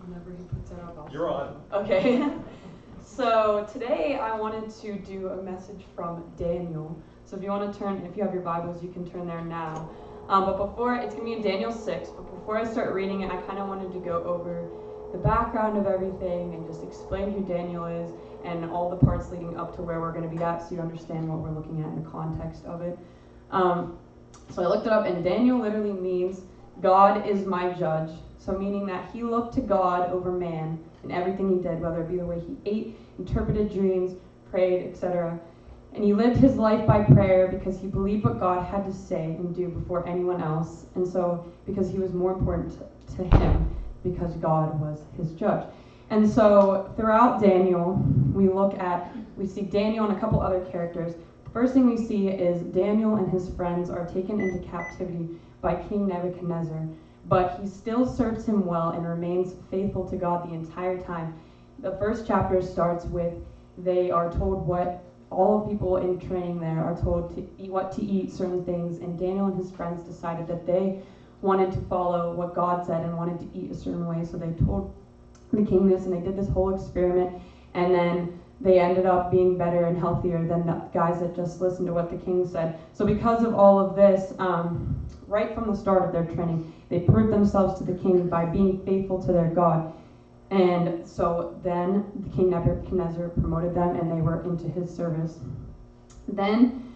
whenever he puts it up, I'll You're on. Okay. So today I wanted to do a message from Daniel. So if you want to turn, if you have your Bibles, you can turn there now. But before, it's going to be in Daniel 6, but before I start reading it, I kind of wanted to go over the background of everything and just explain who Daniel is and all the parts leading up to where we're going to be at so you understand what we're looking at in the context of it. So I looked it up, and Daniel literally means God is my judge. So meaning that he looked to God over man in everything he did, whether it be the way he ate, interpreted dreams, prayed, etc. And he lived his life by prayer because he believed what God had to say and do before anyone else. And so because he was more important to him because God was his judge. And so throughout Daniel, we see Daniel and a couple other characters. First thing we see is Daniel and his friends are taken into captivity by King Nebuchadnezzar, but he still serves him well and remains faithful to God the entire time. The first chapter starts with they are told what all people in training there are told to eat, what to eat, certain things, and Daniel and his friends decided that they wanted to follow what God said and wanted to eat a certain way, so they told the king this, and they did this whole experiment, and then they ended up being better and healthier than the guys that just listened to what the king said. So because of all of this, right from the start of their training, they proved themselves to the king by being faithful to their God. And so then the King Nebuchadnezzar promoted them, and they were into his service. Then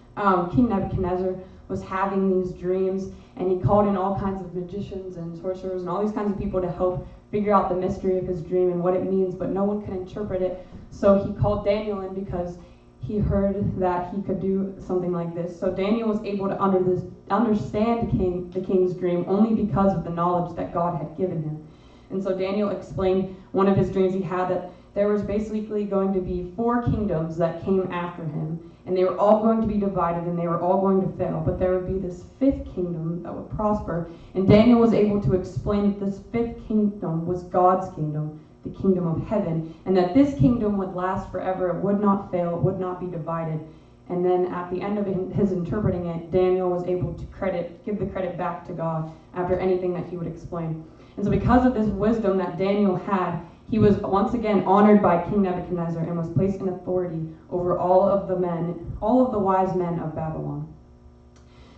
King Nebuchadnezzar was having these dreams, and he called in all kinds of magicians and sorcerers and all these kinds of people to help figure out the mystery of his dream and what it means, but no one could interpret it. So he called Daniel in because he heard that he could do something like this. So Daniel was able to understand the king's dream only because of the knowledge that God had given him. And so Daniel explained one of his dreams he had, that there was basically going to be 4 kingdoms that came after him, and they were all going to be divided and they were all going to fail, but there would be this 5th kingdom that would prosper. And Daniel was able to explain that this 5th kingdom was God's kingdom, the kingdom of heaven, and that this kingdom would last forever, it would not fail, it would not be divided. And then at the end of his interpreting it, Daniel was able to give the credit back to God after anything that he would explain. And so because of this wisdom that Daniel had, he was once again honored by King Nebuchadnezzar and was placed in authority over all of the wise men of Babylon.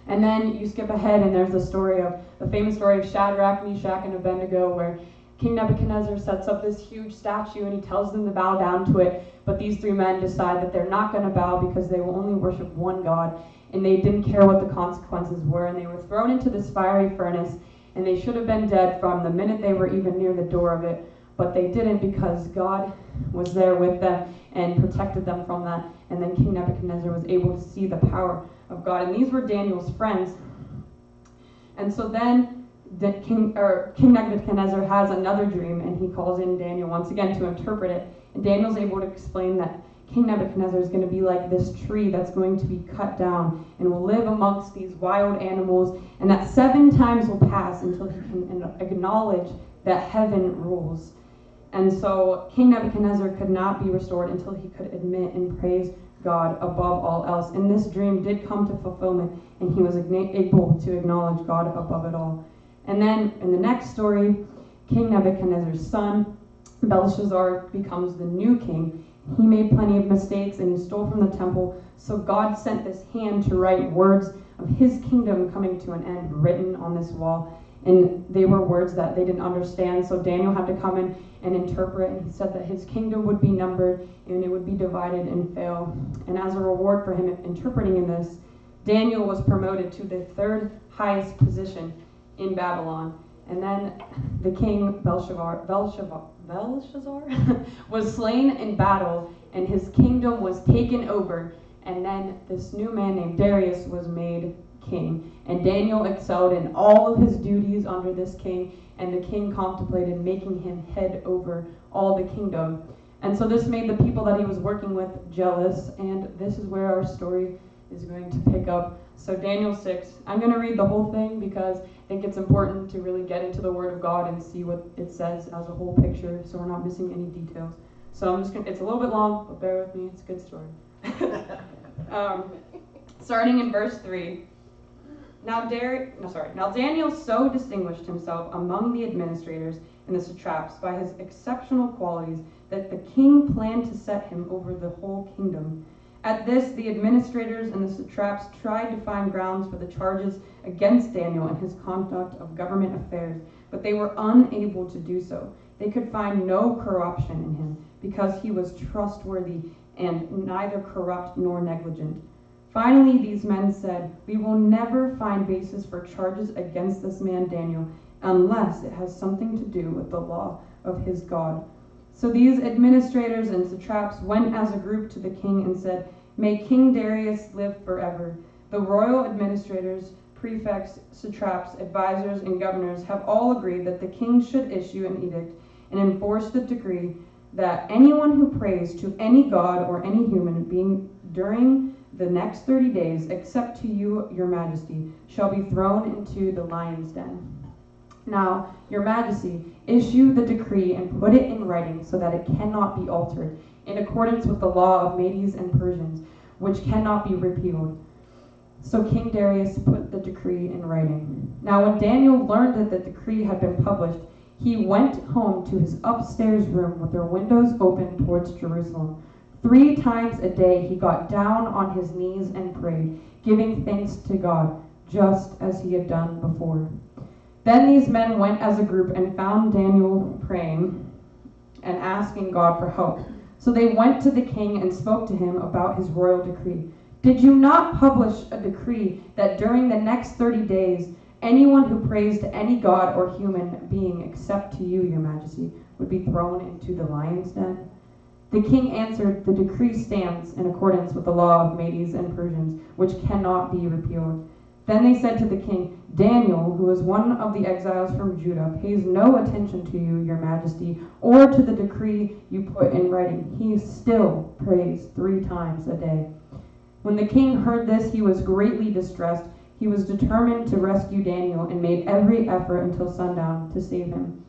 And then you skip ahead, and there's the famous story of Shadrach, Meshach, and Abednego, where King Nebuchadnezzar sets up this huge statue and he tells them to bow down to it, but these 3 men decide that they're not going to bow because they will only worship one God, and they didn't care what the consequences were, and they were thrown into this fiery furnace, and they should have been dead from the minute they were even near the door of it, but they didn't because God was there with them and protected them from that. And then King Nebuchadnezzar was able to see the power of God, and these were Daniel's friends. And so then King Nebuchadnezzar has another dream, and he calls in Daniel once again to interpret it, and Daniel's able to explain that King Nebuchadnezzar is going to be like this tree that's going to be cut down and will live amongst these wild animals, and that 7 times will pass until he can acknowledge that heaven rules. And so King Nebuchadnezzar could not be restored until he could admit and praise God above all else. And this dream did come to fulfillment, and he was able to acknowledge God above it all. And then in the next story, King Nebuchadnezzar's son, Belshazzar, becomes the new king. He made plenty of mistakes, and he stole from the temple. So God sent this hand to write words of his kingdom coming to an end written on this wall. And they were words that they didn't understand, so Daniel had to come in and interpret, and he said that his kingdom would be numbered and it would be divided and fail. And as a reward for him interpreting in this, Daniel was promoted to the 3rd highest position in Babylon. And then the king Belshazzar was slain in battle, and his kingdom was taken over. And then this new man named Darius was made king. And Daniel excelled in all of his duties under this king, and the king contemplated making him head over all the kingdom. And so this made the people that he was working with jealous, and this is where our story is going to pick up. So Daniel 6, I'm going to read the whole thing because I think it's important to really get into the Word of God and see what it says as a whole picture, so we're not missing any details. So I'm just going to, it's a little bit long, but bear with me, it's a good story. Starting in verse 3. Now Daniel so distinguished himself among the administrators and the satraps by his exceptional qualities that the king planned to set him over the whole kingdom. At this, the administrators and the satraps tried to find grounds for the charges against Daniel and his conduct of government affairs, but they were unable to do so. They could find no corruption in him, because he was trustworthy and neither corrupt nor negligent. Finally, these men said, "We will never find basis for charges against this man Daniel, unless it has something to do with the law of his God." So these administrators and satraps went as a group to the king and said, "May King Darius live forever." The royal administrators, prefects, satraps, advisors, and governors have all agreed that the king should issue an edict and enforce the decree that anyone who prays to any god or any human being during the next 30 days, except to you, your majesty, shall be thrown into the lion's den. Now, your majesty, issue the decree and put it in writing so that it cannot be altered, in accordance with the law of Medes and Persians, which cannot be repealed. So King Darius put the decree in writing. Now when Daniel learned that the decree had been published, he went home to his upstairs room with their windows open towards Jerusalem. 3 times a day he got down on his knees and prayed, giving thanks to God, just as he had done before. Then these men went as a group and found Daniel praying and asking God for help. So they went to the king and spoke to him about his royal decree. "Did you not publish a decree that during the next 30 days, anyone who prays to any god or human being except to you, your majesty, would be thrown into the lion's den?" The king answered, "The decree stands in accordance with the law of Medes and Persians, which cannot be repealed." Then they said to the king, "Daniel, who is one of the exiles from Judah, pays no attention to you, your majesty, or to the decree you put in writing. He still prays 3 times a day." When the king heard this, he was greatly distressed. He was determined to rescue Daniel and made every effort until sundown to save him.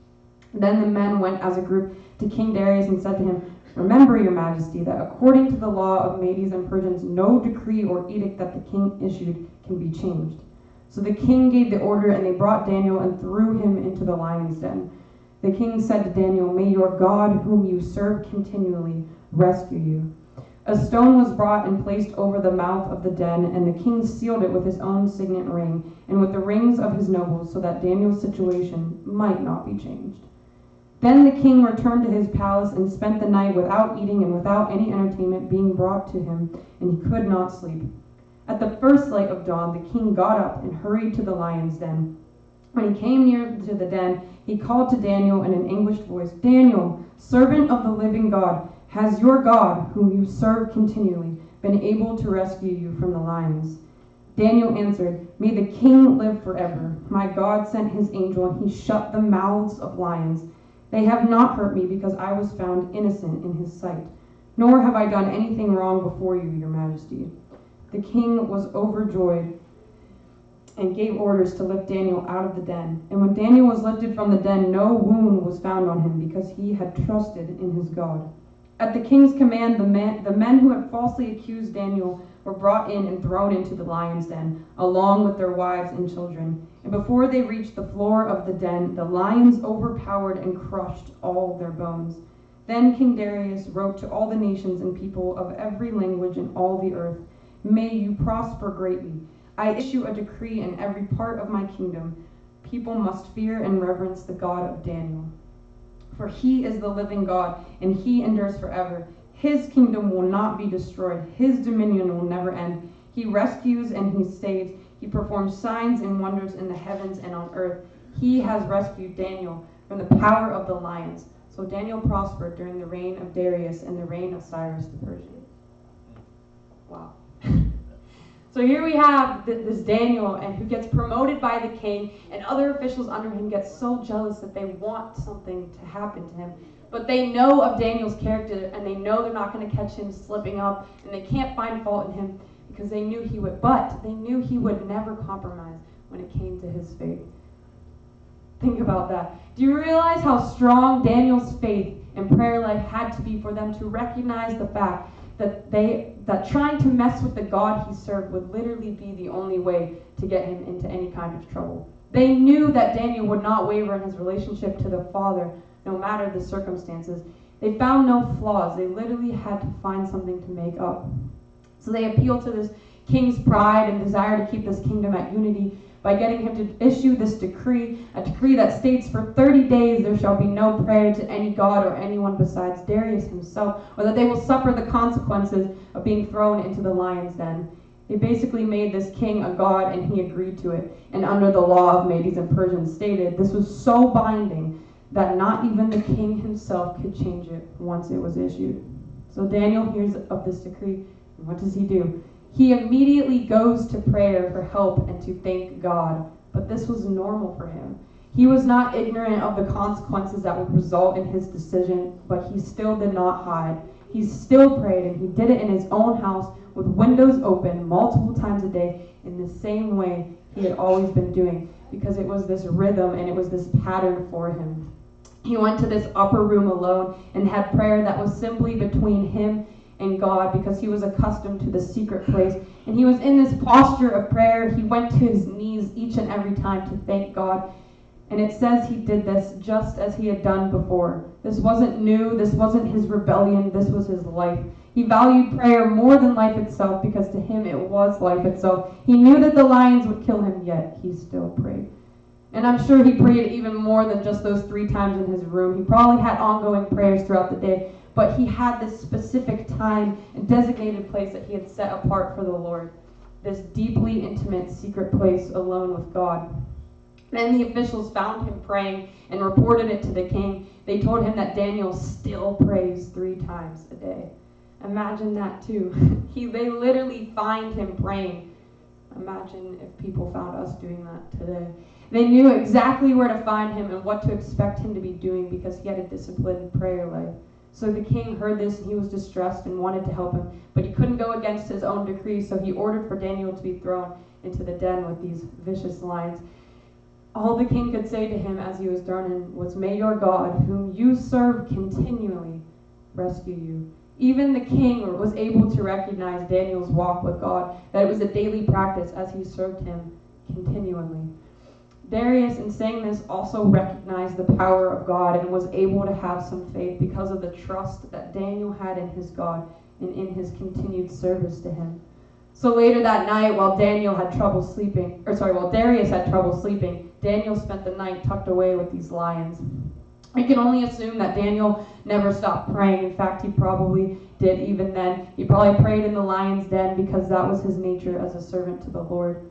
Then the men went as a group to King Darius and said to him, "Remember, your majesty, that according to the law of Medes and Persians, no decree or edict that the king issued can be changed." So the king gave the order, and they brought Daniel and threw him into the lion's den. The king said to Daniel, "May your God, whom you serve continually, rescue you." A stone was brought and placed over the mouth of the den, and the king sealed it with his own signet ring and with the rings of his nobles, so that Daniel's situation might not be changed. Then the king returned to his palace and spent the night without eating and without any entertainment being brought to him, and he could not sleep. At the first light of dawn, the king got up and hurried to the lion's den. When he came near to the den, he called to Daniel in an anguished voice, "Daniel, servant of the living God, has your God, whom you serve continually, been able to rescue you from the lions?" Daniel answered, "May the king live forever. My God sent his angel, and he shut the mouths of lions. They have not hurt me, because I was found innocent in his sight. Nor have I done anything wrong before you, your majesty." The king was overjoyed and gave orders to lift Daniel out of the den. And when Daniel was lifted from the den, no wound was found on him, because he had trusted in his God. At the king's command, the men who had falsely accused Daniel were brought in and thrown into the lion's den, along with their wives and children. And before they reached the floor of the den, the lions overpowered and crushed all their bones. Then King Darius wrote to all the nations and people of every language in all the earth, "May you prosper greatly. I issue a decree in every part of my kingdom. People must fear and reverence the God of Daniel. For he is the living God, and he endures forever. His kingdom will not be destroyed. His dominion will never end. He rescues and he saves. He performs signs and wonders in the heavens and on earth. He has rescued Daniel from the power of the lions." So Daniel prospered during the reign of Darius and the reign of Cyrus the Persian. Wow. So here we have this Daniel, and who gets promoted by the king, and other officials under him get so jealous that they want something to happen to him. But they know of Daniel's character, and they know they're not going to catch him slipping up, and they can't find fault in him because they knew he would. But they knew he would never compromise when it came to his faith. Think about that. Do you realize how strong Daniel's faith and prayer life had to be for them to recognize the fact that trying to mess with the God he served would literally be the only way to get him into any kind of trouble? They knew that Daniel would not waver in his relationship to the Father, no matter the circumstances. They found no flaws. They literally had to find something to make up. So they appealed to this king's pride and desire to keep this kingdom at unity by getting him to issue this decree, a decree that states for 30 days there shall be no prayer to any god or anyone besides Darius himself, or that they will suffer the consequences of being thrown into the lion's den. They basically made this king a god, and he agreed to it. And under the law of Medes and Persians stated, this was so binding that not even the king himself could change it once it was issued. So Daniel hears of this decree, and what does he do? He immediately goes to prayer for help and to thank God. But this was normal for him. He was not ignorant of the consequences that would result in his decision, but he still did not hide. He still prayed, and he did it in his own house with windows open multiple times a day in the same way he had always been doing, because it was this rhythm and it was this pattern for him. He went to this upper room alone and had prayer that was simply between him and God, because he was accustomed to the secret place. And he was in this posture of prayer. He went to his knees each and every time to thank God. And it says he did this just as he had done before. This wasn't new. This wasn't his rebellion. This was his life. He valued prayer more than life itself, because to him it was life itself. He knew that the lions would kill him, yet he still prayed. And I'm sure he prayed even more than just those 3 times in his room. He probably had ongoing prayers throughout the day, but he had this specific time and designated place that he had set apart for the Lord, this deeply intimate secret place alone with God. Then the officials found him praying and reported it to the king. They told him that Daniel still prays 3 times a day. Imagine that too. They literally find him praying. Imagine if people found us doing that today. They knew exactly where to find him and what to expect him to be doing, because he had a disciplined prayer life. So the king heard this, and he was distressed and wanted to help him, but he couldn't go against his own decree, so he ordered for Daniel to be thrown into the den with these vicious lions. All the king could say to him as he was thrown in was, "May your God, whom you serve continually, rescue you." Even the king was able to recognize Daniel's walk with God, that it was a daily practice as he served him continually. Darius, in saying this, also recognized the power of God and was able to have some faith because of the trust that Daniel had in his God and in his continued service to him. So later that night, while Darius had trouble sleeping, Daniel spent the night tucked away with these lions. We can only assume that Daniel never stopped praying. In fact, he probably did even then. He probably prayed in the lion's den, because that was his nature as a servant to the Lord.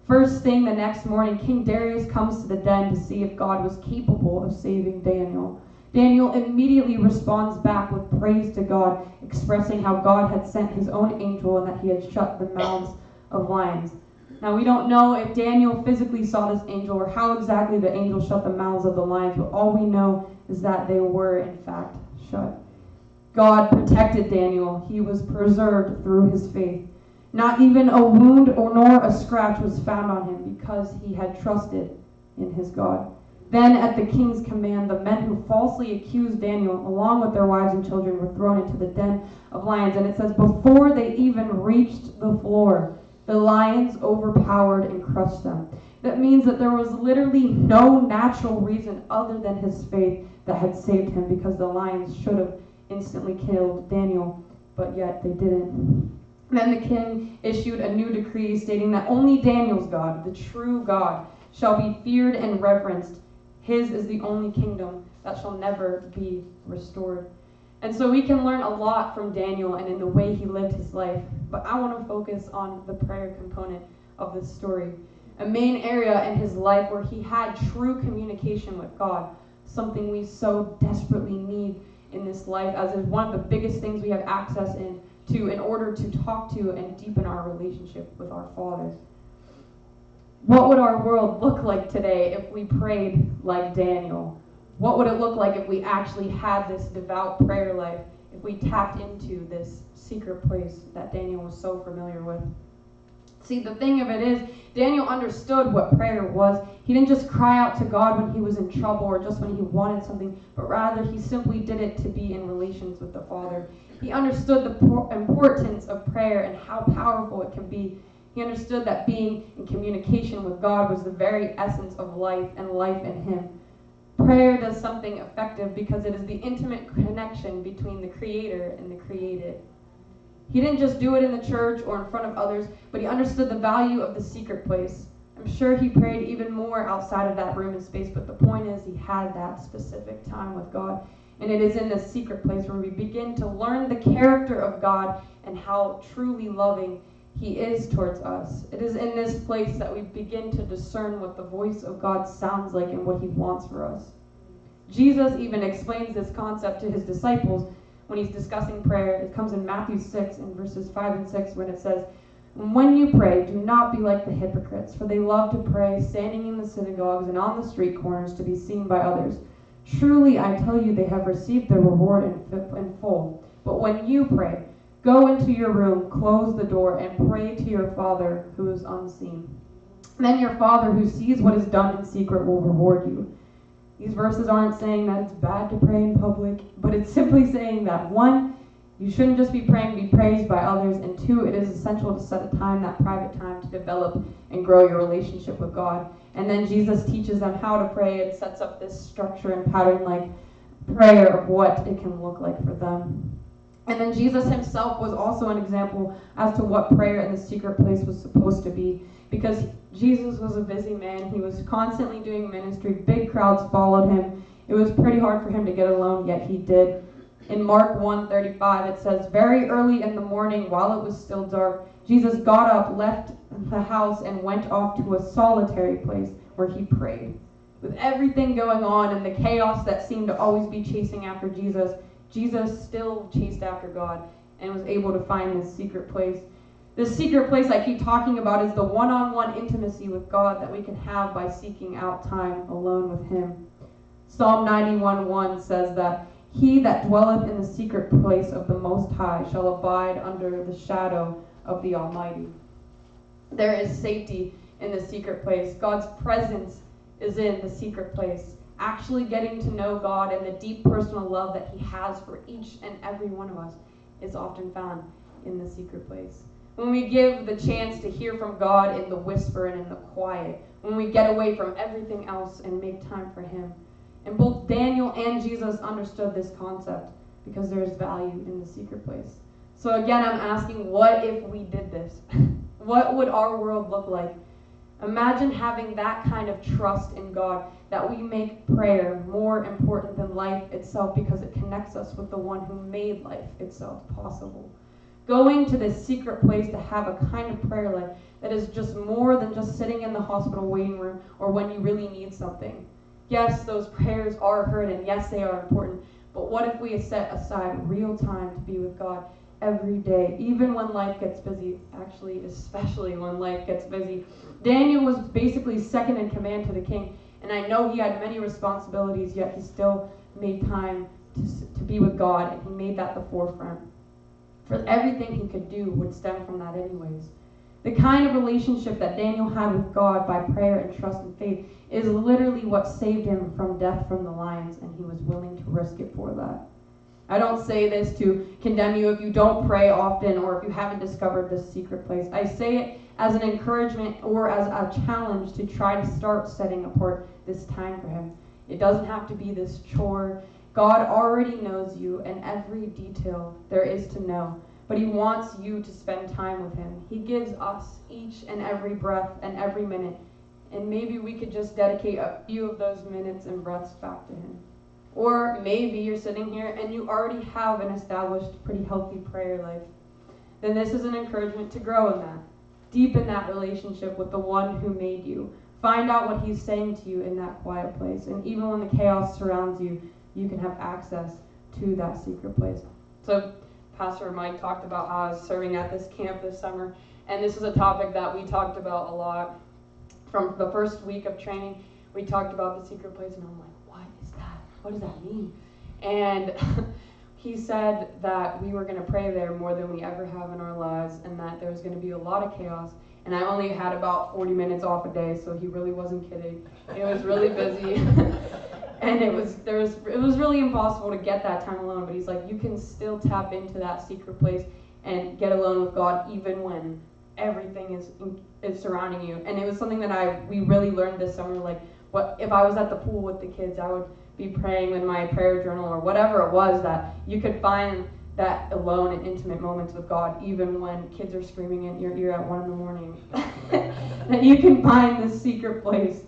First thing the next morning, King Darius comes to the den to see if God was capable of saving Daniel. Daniel immediately responds back with praise to God, expressing how God had sent his own angel and that he had shut the mouths of lions. Now, we don't know if Daniel physically saw this angel or how exactly the angel shut the mouths of the lions, but all we know is that they were, in fact, shut. God protected Daniel. He was preserved through his faith. Not even a wound nor a scratch was found on him, because he had trusted in his God. Then, at the king's command, the men who falsely accused Daniel, along with their wives and children, were thrown into the den of lions. And it says, before they even reached the floor, the lions overpowered and crushed them. That means that there was literally no natural reason other than his faith that had saved him, because the lions should have instantly killed Daniel, but yet they didn't. Then the king issued a new decree stating that only Daniel's God, the true God, shall be feared and reverenced. His is the only kingdom that shall never be restored. And so we can learn a lot from Daniel and in the way he lived his life, but I want to focus on the prayer component of this story. A main area in his life where he had true communication with God, something we so desperately need in this life, as is one of the biggest things we have access to in order to talk to and deepen our relationship with our Father. What would our world look like today if we prayed like Daniel? What would it look like if we actually had this devout prayer life, if we tapped into this secret place that Daniel was so familiar with? See, the thing of it is, Daniel understood what prayer was. He didn't just cry out to God when he was in trouble or just when he wanted something, but rather he simply did it to be in relations with the Father. He understood the importance of prayer and how powerful it can be. He understood that being in communication with God was the very essence of life and life in him. Prayer does something effective because it is the intimate connection between the Creator and the created. He didn't just do it in the church or in front of others, but he understood the value of the secret place. I'm sure he prayed even more outside of that room and space, but the point is he had that specific time with God. And it is in this secret place where we begin to learn the character of God and how truly loving he is towards us. It is in this place that we begin to discern what the voice of God sounds like and what he wants for us. Jesus even explains this concept to his disciples when he's discussing prayer. It comes in Matthew 6 in verses 5 and 6 when it says, "When you pray, do not be like the hypocrites, for they love to pray standing in the synagogues and on the street corners to be seen by others. Truly, I tell you, they have received their reward in full. But when you pray, go into your room, close the door, and pray to your Father who is unseen. Then your Father who sees what is done in secret will reward you." These verses aren't saying that it's bad to pray in public, but it's simply saying that, one, you shouldn't just be praying to be praised by others, and two, it is essential to set a time, that private time, to develop and grow your relationship with God. And then Jesus teaches them how to pray and sets up this structure and pattern like prayer of what it can look like for them. And then Jesus himself was also an example as to what prayer in the secret place was supposed to be, because Jesus was a busy man. He was constantly doing ministry. Big crowds followed him. It was pretty hard for him to get alone, yet he did. In Mark 1:35, it says, "Very early in the morning, while it was still dark, Jesus got up, left the house, and went off to a solitary place where he prayed." With everything going on and the chaos that seemed to always be chasing after Jesus, Jesus still chased after God and was able to find this secret place. This secret place I keep talking about is the one-on-one intimacy with God that we can have by seeking out time alone with him. Psalm 91:1 says that, "He that dwelleth in the secret place of the Most High shall abide under the shadow of the Almighty." There is safety in the secret place. God's presence is in the secret place. Actually getting to know God and the deep personal love that he has for each and every one of us is often found in the secret place. When we give the chance to hear from God in the whisper and in the quiet, when we get away from everything else and make time for him. And both Daniel and Jesus understood this concept because there is value in the secret place. So again, I'm asking, what if we did this? What would our world look like? Imagine having that kind of trust in God that we make prayer more important than life itself because it connects us with the one who made life itself possible. Going to this secret place to have a kind of prayer life that is just more than just sitting in the hospital waiting room or when you really need something. Yes, those prayers are heard, and yes, they are important, but what if we set aside real time to be with God every day, even when life gets busy, actually, especially when life gets busy. Daniel was basically second in command to the king, and I know he had many responsibilities, yet he still made time to be with God, and he made that the forefront. For everything he could do would stem from that anyways. The kind of relationship that Daniel had with God by prayer and trust and faith is literally what saved him from death from the lions, and he was willing to risk it for that. I don't say this to condemn you if you don't pray often or if you haven't discovered this secret place. I say it as an encouragement or as a challenge to try to start setting apart this time for him. It doesn't have to be this chore. God already knows you and every detail there is to know, but he wants you to spend time with him. He gives us each and every breath and every minute, and maybe we could just dedicate a few of those minutes and breaths back to him. Or maybe you're sitting here and you already have an established, pretty healthy prayer life. Then this is an encouragement to grow in that. Deepen that relationship with the one who made you. Find out what he's saying to you in that quiet place. And even when the chaos surrounds you, you can have access to that secret place. So Pastor Mike talked about how I was serving at this camp this summer. And this is a topic that we talked about a lot. From the first week of training, we talked about the secret place. And I'm like, what is that? What does that mean? And he said that we were going to pray there more than we ever have in our lives, and that there was going to be a lot of chaos. And I only had about 40 minutes off a day, so he really wasn't kidding. It was really busy, and it was really impossible to get that time alone. But he's like, you can still tap into that secret place and get alone with God even when everything is surrounding you. And it was something that we really learned this summer. Like, what if I was at the pool with the kids, I would be praying in my prayer journal or whatever it was, that you could find that alone and intimate moments with God, even when kids are screaming in your ear at 1 a.m. that you can find this secret place.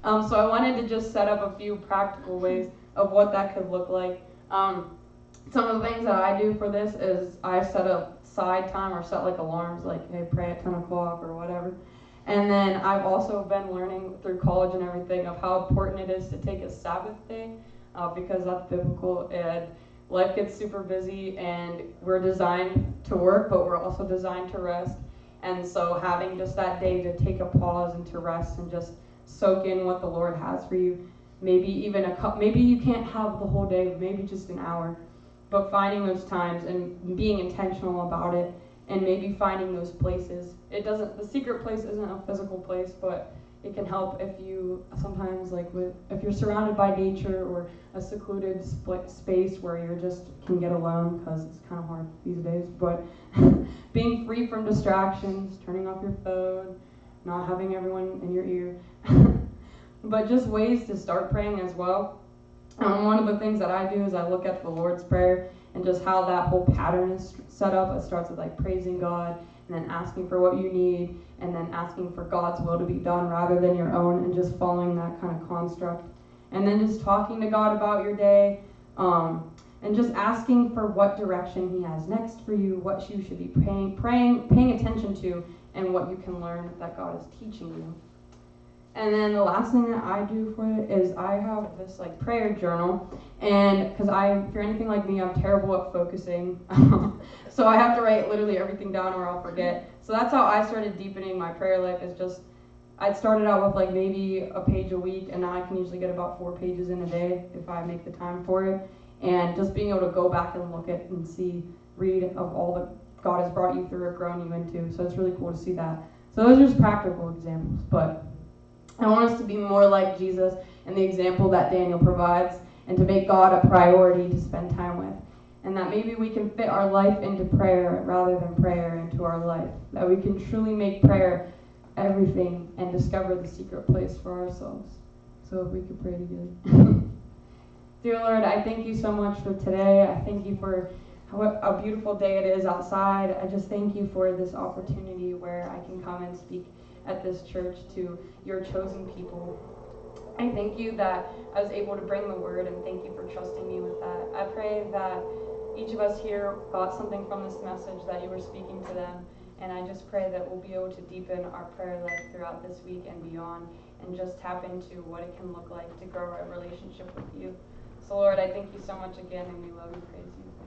So I wanted to just set up a few practical ways of what that could look like. Some of the things that I do for this is I set up side time or set like alarms, like, hey, pray at 10 o'clock or whatever. And then I've also been learning through college and everything of how important it is to take a Sabbath day, because that's biblical, and life gets super busy and we're designed to work, but we're also designed to rest. And so having just that day to take a pause and to rest and just soak in what the Lord has for you, maybe even maybe you can't have the whole day, maybe just an hour, but finding those times and being intentional about it, and maybe finding those places. The secret place isn't a physical place, but it can help if you sometimes, like, if you're surrounded by nature or a secluded space where you just can get alone, because it's kind of hard these days, but being free from distractions, turning off your phone, not having everyone in your ear, but just ways to start praying as well. One of the things that I do is I look at the Lord's Prayer and just how that whole pattern is set up. It starts with like praising God and then asking for what you need and then asking for God's will to be done rather than your own, and just following that kind of construct. And then just talking to God about your day, and just asking for what direction He has next for you, what you should be paying attention to, and what you can learn that God is teaching you. And then the last thing that I do for it is I have this like prayer journal, and because if you're anything like me, I'm terrible at focusing, so I have to write literally everything down or I'll forget. So that's how I started deepening my prayer life. Is just I started out with like maybe a page a week, and now I can usually get about 4 pages in a day if I make the time for it. And just being able to go back and look at and read of all that God has brought you through or grown you into. So it's really cool to see that. So those are just practical examples, but I want us to be more like Jesus and the example that Daniel provides, and to make God a priority to spend time with. And that maybe we can fit our life into prayer rather than prayer into our life. That we can truly make prayer everything and discover the secret place for ourselves. So if we could pray together. Dear Lord, I thank you so much for today. I thank you for what a beautiful day it is outside. I just thank you for this opportunity where I can come and speak at this church to your chosen people. I thank you that I was able to bring the word, and thank you for trusting me with that. I pray that each of us here got something from this message, that you were speaking to them, and I just pray that we'll be able to deepen our prayer life throughout this week and beyond, and just tap into what it can look like to grow our relationship with you. So Lord, I thank you so much again, and we love and praise you.